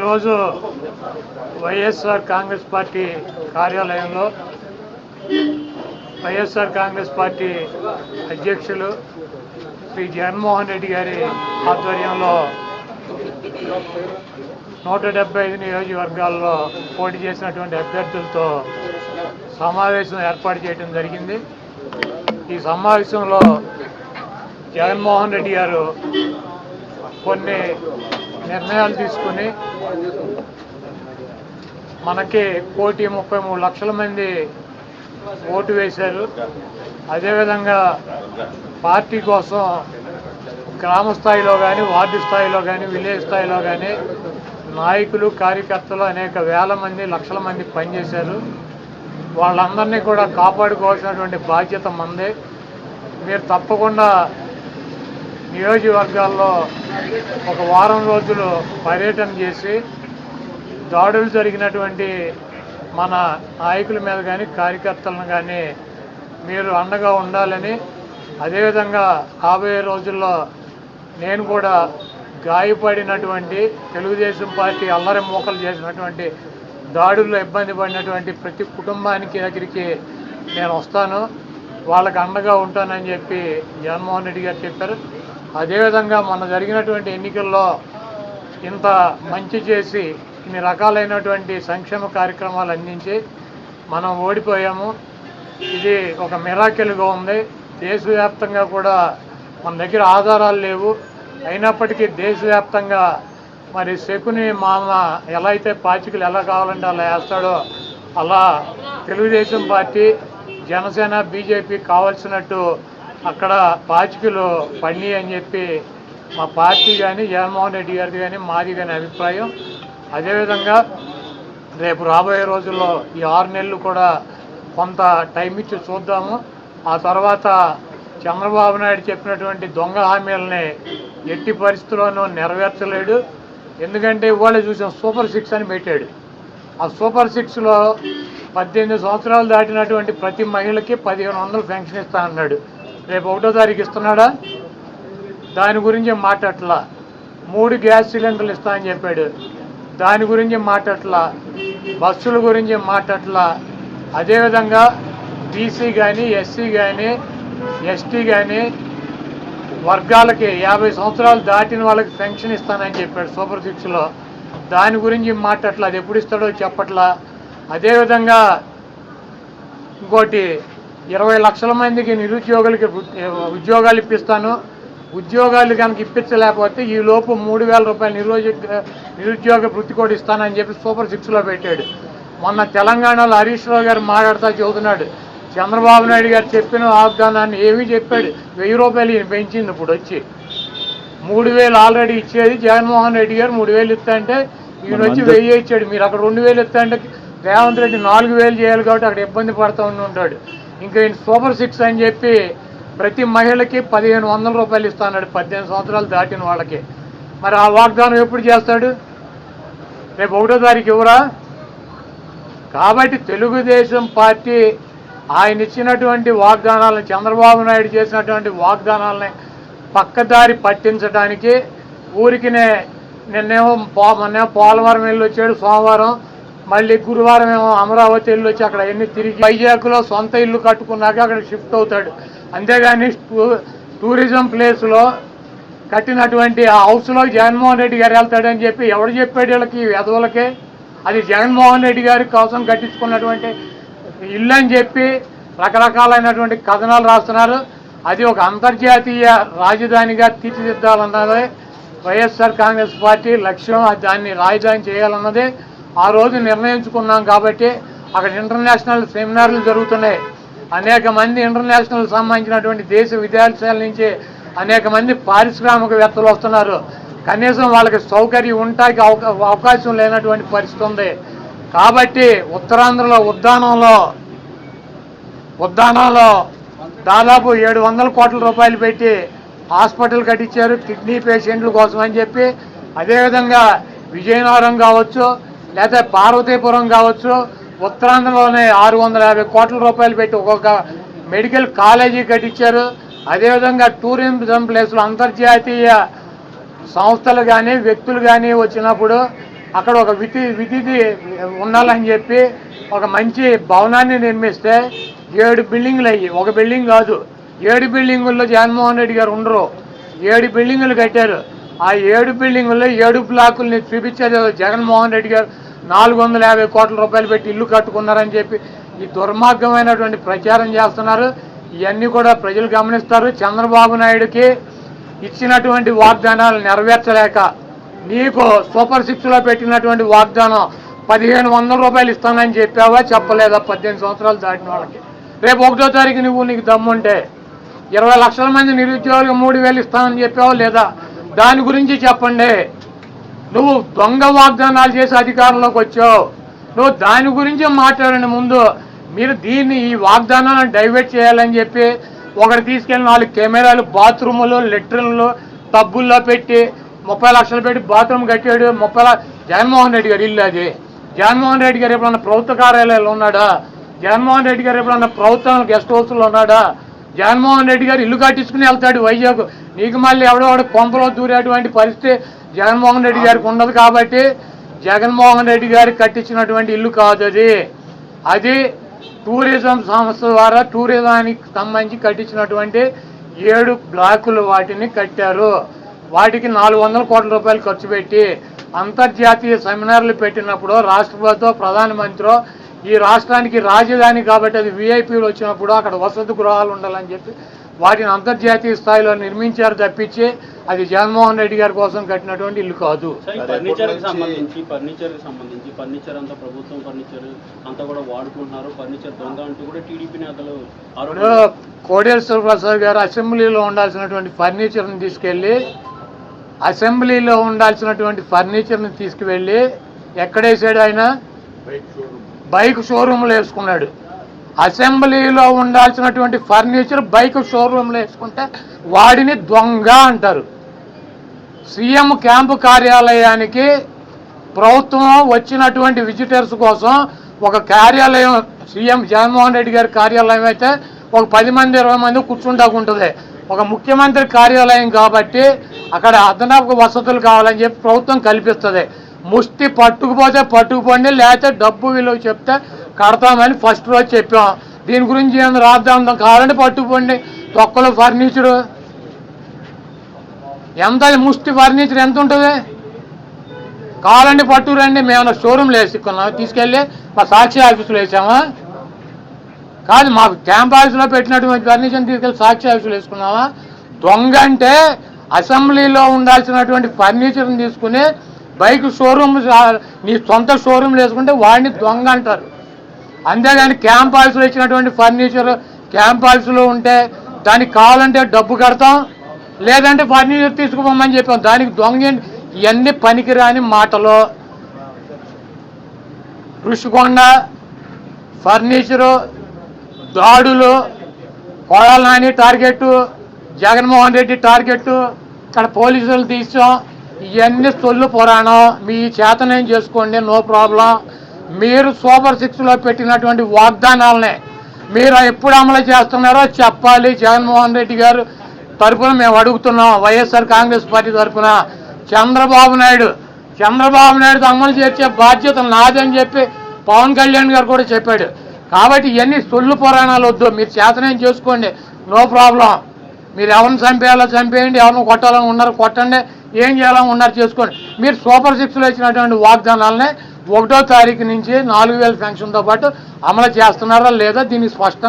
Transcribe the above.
ఈరోజు వైఎస్ఆర్ కాంగ్రెస్ పార్టీ కార్యాలయంలో వైఎస్ఆర్ కాంగ్రెస్ పార్టీ అధ్యక్షులు శ్రీ జగన్మోహన్ రెడ్డి గారి ఆధ్వర్యంలో 175 నియోజకవర్గాల్లో పోటీ చేసినటువంటి అభ్యర్థులతో సమావేశం ఏర్పాటు చేయడం జరిగింది. ఈ సమావేశంలో జగన్మోహన్ రెడ్డి గారు కొన్ని నిర్ణయాలు తీసుకుని మనకి 1,33 లక్షల మంది ఓటు వేశారు. అదేవిధంగా పార్టీ కోసం గ్రామ స్థాయిలో కానీ, వార్డు స్థాయిలో కానీ, విలేజ్ స్థాయిలో కానీ నాయకులు, కార్యకర్తలు అనేక వేల మంది, లక్షల మంది పనిచేశారు. వాళ్ళందరినీ కూడా కాపాడుకోవాల్సినటువంటి బాధ్యత మందే. మీరు తప్పకుండా నియోజకవర్గాల్లో ఒక వారం రోజులు పర్యటన చేసి దాడులు జరిగినటువంటి మన నాయకుల మీద కానీ, కార్యకర్తలను కానీ మీరు అండగా ఉండాలని, అదేవిధంగా రాబోయే రోజుల్లో నేను కూడా గాయపడినటువంటి తెలుగుదేశం పార్టీ అల్లరి మూకలు చేసినటువంటి దాడుల్లో ఇబ్బంది పడినటువంటి ప్రతి కుటుంబానికి దగ్గరికి నేను వస్తాను, వాళ్ళకి అండగా ఉంటానని చెప్పి జగన్మోహన్ రెడ్డి గారు చెప్పారు. అదేవిధంగా మన జరిగినటువంటి ఎన్నికల్లో ఇంత మంచి చేసి ఇన్ని రకాలైనటువంటి సంక్షేమ కార్యక్రమాలు అందించి మనం ఓడిపోయాము. ఇది ఒక మిరాకిల్గా ఉంది. దేశవ్యాప్తంగా కూడా మన దగ్గర ఆధారాలు లేవు, అయినప్పటికీ దేశవ్యాప్తంగా మరి శకుని మామ ఎలా అయితే పాచికలు ఎలా కావాలంటే అలా వేస్తాడో అలా తెలుగుదేశం పార్టీ, జనసేన, బీజేపీ కావాల్సినట్టు అక్కడ పాచికలు పండి అని చెప్పి మా పార్టీ కానీ, జగన్మోహన్ రెడ్డి గారిది కానీ, మాది కానీ అభిప్రాయం. అదేవిధంగా రేపు రాబోయే రోజుల్లో ఈ 6 నెలలు కూడా కొంత టైం ఇచ్చి చూద్దాము. ఆ తర్వాత చంద్రబాబు నాయుడు చెప్పినటువంటి దొంగ హామీలని ఎట్టి పరిస్థితుల్లోనూ నెరవేర్చలేడు. ఎందుకంటే ఇవాళ చూసాం, సూపర్ 6 అని పెట్టాడు. ఆ సూపర్ 6లో 18 సంవత్సరాలు దాటినటువంటి ప్రతి మహిళకి 1,500 పెన్షన్ ఇస్తా అన్నాడు. రేపు 1వ తారీఖు ఇస్తున్నాడా? దాని గురించి మాట్లాడట్లా. 3 గ్యాస్ సిలిండర్లు ఇస్తా అని చెప్పాడు, దాని గురించి మాట్లాడట్లా. బస్సుల గురించి మాట్లాడట్లా. అదేవిధంగా బీసీ కానీ, ఎస్సీ కానీ, ఎస్టీ కానీ వర్గాలకి 50 సంవత్సరాలు దాటిన వాళ్ళకి పెన్షన్ ఇస్తానని చెప్పాడు సూపర్ 6లో. దాని గురించి మాట్లాడట్లా. అది ఎప్పుడు ఇస్తాడో చెప్పట్లా. అదేవిధంగా ఇంకోటి 20 లక్షల మందికి నిరుద్యోగులకి ఉద్యోగాలు ఇప్పిస్తాను, ఉద్యోగాలు కనుక ఇప్పించలేకపోతే ఈ లోపు 3,000 రూపాయలు నిరుద్యోగ వృత్తి కూడా ఇస్తానని చెప్పి సూపర్ 6లో పెట్టాడు. మొన్న తెలంగాణలో హరీష్ రావు గారు మాట్లాడుతూ చెబుతున్నాడు, చంద్రబాబు నాయుడు గారు చెప్పిన వాగ్దానాన్ని ఏమీ చెప్పాడు. 1000 రూపాయలు ఈయన పెంచింది. ఇప్పుడు వచ్చి 3,000 ఆల్రెడీ ఇచ్చేది జగన్మోహన్ రెడ్డి గారు. 3,000 ఇస్తా అంటే ఈయన వచ్చి 1,000 ఇచ్చాడు. మీరు అక్కడ 2,000 ఇస్తా అంటే రేవంత్ రెడ్డి 4,000 చేయాలి కాబట్టి అక్కడ ఇబ్బంది పడుతూ ఉంటాడు. ఇంకా ఈయన సూపర్ 6 అని చెప్పి ప్రతి మహిళకి 1,500 రూపాయలు ఇస్తాడు 18 సంవత్సరాలు దాటిన వాళ్ళకి. మరి ఆ వాగ్దానం ఎప్పుడు చేస్తాడు? రేపు 1వ తారీఖు ఇవ్వరా? కాబట్టి తెలుగుదేశం పార్టీ ఆయన ఇచ్చినటువంటి వాగ్దానాలను, చంద్రబాబు నాయుడు చేసినటువంటి వాగ్దానాలని పక్కదారి పట్టించడానికి ఊరికినే నిన్నేమో పోలవరం వెళ్ళి వచ్చాడు సోమవారం, మళ్ళీ గురువారం ఏమో అమరావతి వెళ్ళి వచ్చి అక్కడ ఎన్ని తిరిగి వైజాగ్లో సొంత ఇల్లు కట్టుకున్నాక అక్కడ షిఫ్ట్ అవుతాడు. అంతేగాని టూరిజం ప్లేస్లో కట్టినటువంటి ఆ హౌస్లో జగన్మోహన్ రెడ్డి గారు వెళ్తాడని చెప్పి ఎవడు చెప్పాడు వీళ్ళకి, వెధవులకే? అది జగన్మోహన్ రెడ్డి గారి కోసం కట్టించుకున్నటువంటి ఇల్లు అని చెప్పి రకరకాలైనటువంటి కథనాలు రాస్తున్నారు. అది ఒక అంతర్జాతీయ రాజధానిగా తీర్చిదిద్దాలన్నదే వైఎస్ఆర్ కాంగ్రెస్ పార్టీ లక్ష్యం. దాన్ని రాజధాని చేయాలన్నదే ఆ రోజు నిర్ణయించుకున్నాం. కాబట్టి అక్కడ ఇంటర్నేషనల్ సెమినార్లు జరుగుతున్నాయి. అనేక మంది ఇంటర్నేషనల్ సంబంధించినటువంటి దేశ విదేశాల నుంచి అనేక మంది పారిశ్రామికవేత్తలు వస్తున్నారు. కనీసం వాళ్ళకి సౌకర్యం ఉండటానికి అవకాశం లేనటువంటి పరిస్థితి ఉంది. కాబట్టి ఉత్తరాంధ్రలో ఉద్దానంలో దాదాపు 700 కోట్ల రూపాయలు పెట్టి హాస్పిటల్ కట్టించారు కిడ్నీ పేషెంట్ల కోసం అని చెప్పి. అదేవిధంగా విజయనగరం కావచ్చు, లేదా పార్వతీపురం కావచ్చు, ఉత్తరాంధ్రలోనే 650 కోట్ల రూపాయలు పెట్టి ఒక్కొక్క మెడికల్ కాలేజీ కట్టించారు. అదేవిధంగా టూరిజం ప్లేస్లో అంతర్జాతీయ సంస్థలు కానీ, వ్యక్తులు కానీ వచ్చినప్పుడు అక్కడ ఒక విధిది ఉండాలని చెప్పి ఒక మంచి భవనాన్ని నిర్మిస్తే 7 బిల్డింగులు అయ్యి, ఒక బిల్డింగ్ కాదు 7 బిల్డింగుల్లో జగన్మోహన్ రెడ్డి గారు ఉండరు. 7 బిల్డింగులు కట్టారు. ఆ 7 బిల్డింగుల్లో 7 బ్లాకుల్ని చూపించేది జగన్మోహన్ రెడ్డి గారు 450 కోట్ల రూపాయలు పెట్టి ఇల్లు కట్టుకున్నారని చెప్పి ఈ దుర్మార్గమైనటువంటి ప్రచారం చేస్తున్నారు. ఇవన్నీ కూడా ప్రజలు గమనిస్తారు. చంద్రబాబు నాయుడుకి ఇచ్చినటువంటి వాగ్దానాలు నెరవేర్చలేక నీకు సూపర్ 6లో పెట్టినటువంటి వాగ్దానం 1500 రూపాయలు ఇస్తానని చెప్పావా, చెప్పలేదా? 18 సంవత్సరాలు దాటిన వాళ్ళకి రేపు 1వ తారీఖు నీకు దమ్ముంటే 20 లక్షల మంది నిరుద్యోగులకు 3000 ఇస్తానని చెప్పావా లేదా? దాని గురించి చెప్పండి. నువ్వు దొంగ వాగ్దానాలు చేసి అధికారంలోకి వచ్చావు. నువ్వు దాని గురించి మాట్లాడండి. ముందు మీరు ఈ వాగ్దానాలను డైవర్ట్ చేయాలని చెప్పి ఒకటి తీసుకెళ్ళి 4 కెమెరాలు బాత్రూములు లెట్రిన్లు టబ్బుల్లో పెట్టి 30 లక్షలు పెట్టి బాత్రూమ్ కట్టాడు. జగన్మోహన్ రెడ్డి గారు ఇల్లు అది. జగన్మోహన్ రెడ్డి గారు ఎప్పుడన్నా ప్రభుత్వ కార్యాలయాలు ఉన్నాడా? జగన్మోహన్ రెడ్డి గారు ఎప్పుడన్నా ప్రభుత్వ గెస్ట్ హౌస్లో ఉన్నాడా? జగన్మోహన్ రెడ్డి గారు ఇల్లు కట్టించుకుని వెళ్తాడు వైజాగ్. నీకు మళ్ళీ ఎవడో కొంపలో దూరేటువంటి పరిస్థితి జగన్మోహన్ రెడ్డి గారికి ఉండదు. కాబట్టి జగన్మోహన్ రెడ్డి గారికి కట్టించినటువంటి ఇల్లు కాదు అది టూరిజం సంస్థ ద్వారా టూరిజానికి సంబంధించి కట్టించినటువంటి 7 బ్లాకులు వాటిని కట్టారు. వాటికి 400 కోట్ల రూపాయలు ఖర్చు పెట్టి అంతర్జాతీయ సెమినార్లు పెట్టినప్పుడు రాష్ట్రపతితో ప్రధానమంత్రి ఈ రాష్ట్రానికి రాజధాని కాబట్టి అది విఐపీలు వచ్చినప్పుడు అక్కడ వసతి గృహాలు ఉండాలని చెప్పి వాటిని అంతర్జాతీయ స్థాయిలో నిర్మించారు తప్పించి అది జగన్మోహన్ రెడ్డి గారి కోసం కట్టినటువంటి ఇల్లు కాదు. ఫర్నిచర్ అంతా ప్రభుత్వం ఫర్నిచర్ అంతా కూడా వాడుకుంటున్నారు. ఫర్నిచర్ దొంగ అంటూ కూడా టీడీపీ నేతలు కోడెల శివప్రసాద్ గారు అసెంబ్లీలో ఉండాల్సినటువంటి ఫర్నిచర్ని తీసుకువెళ్ళి ఎక్కడేసాడు? ఆయన బైక్ షోరూమ్లో వేసుకున్నాడు. అసెంబ్లీలో ఉండాల్సినటువంటి ఫర్నిచర్ బైక్ షోరూమ్లో వేసుకుంటే వాడిని దొంగ అంటారు. సీఎం క్యాంపు కార్యాలయానికి ప్రభుత్వం వచ్చినటువంటి విజిటర్స్ కోసం ఒక కార్యాలయం సీఎం జగన్మోహన్ రెడ్డి గారి కార్యాలయం అయితే ఒక 10 మంది 20 మంది కూర్చుంటాకుంటుంది. ఒక ముఖ్యమంత్రి కార్యాలయం కాబట్టి అక్కడ అదనపు వసతులు కావాలని చెప్పి ప్రభుత్వం కల్పిస్తుంది. ముష్టి పట్టుకుపోతే పట్టుకుపోండి, లేకపోతే డబ్బు విలువ చెప్తే కడతామని ఫస్ట్ రోజు చెప్పాం. దీని గురించి ఏమైనా రాద్దాం కావాలంటే పట్టుకుపోండి. తొక్కలో ఫర్నిచరు ఎంత? ముష్టి ఫర్నిచర్ ఎంత ఉంటుంది? కావాలంటే పట్టుకురండి. మేము షోరూమ్లో వేసుకున్నాం, తీసుకెళ్ళి మా సాక్షి ఆఫీసులో వేసామా? కాదు, మాకు క్యాంప్ ఆఫీసులో పెట్టినటువంటి ఫర్నిచర్ని తీసుకెళ్ళి సాక్షి ఆఫీసులో వేసుకున్నామా? దొంగ అంటే అసెంబ్లీలో ఉండాల్సినటువంటి ఫర్నిచర్ని తీసుకుని బైక్ షోరూమ్ నీ సొంత షోరూమ్లు వేసుకుంటే వాడిని దొంగ అంటారు. అంతేగాని క్యాంప్ ఆఫీసులో ఇచ్చినటువంటి ఫర్నిచర్ క్యాంప్ ఆఫీసులో ఉంటే దానికి కావాలంటే డబ్బు కడతాం, లేదంటే ఫర్నిచర్ తీసుకుపోమని చెప్పాం. దానికి దొంగ ఇవన్నీ పనికిరాని మాటలు. ఋషికొండ ఫర్నిచరు దాడులు, కొడాల నాని టార్గెట్, జగన్మోహన్ రెడ్డి టార్గెట్, ఇక్కడ పోలీసులు తీసాం. ఇవన్నీ సొల్లు పురాణం. మీ చేతనేం చేసుకోండి, నో ప్రాబ్లం. మీరు సూపర్ 6లో పెట్టినటువంటి వాగ్దానాలనే మీరు ఎప్పుడు అమలు చేస్తున్నారో చెప్పాలి. జగన్మోహన్ రెడ్డి గారు తరఫున మేము అడుగుతున్నాం. వైఎస్ఆర్ కాంగ్రెస్ పార్టీ తరఫున చంద్రబాబు నాయుడు అమలు చేసే బాధ్యత నాదని చెప్పి పవన్ కళ్యాణ్ గారు కూడా చెప్పాడు. కాబట్టి ఇవన్నీ సొల్లు పురాణాలు వద్దు. మీరు చేతనేం చేసుకోండి, నో ప్రాబ్లం. మీరు ఎవరిని చంపేయాలో చంపేయండి, ఎవరిని కొట్టాలని ఉన్నారు కొట్టండి, ఏం చేయాలని ఉన్నారు చేసుకోండి. మీరు సూపర్ 6లో ఇచ్చినటువంటి వాగ్దానాలనే 1వ తారీఖు నుంచి 4000 పెన్షన్తో పాటు అమలు చేస్తున్నారా లేదా దీనికి స్పష్టంగా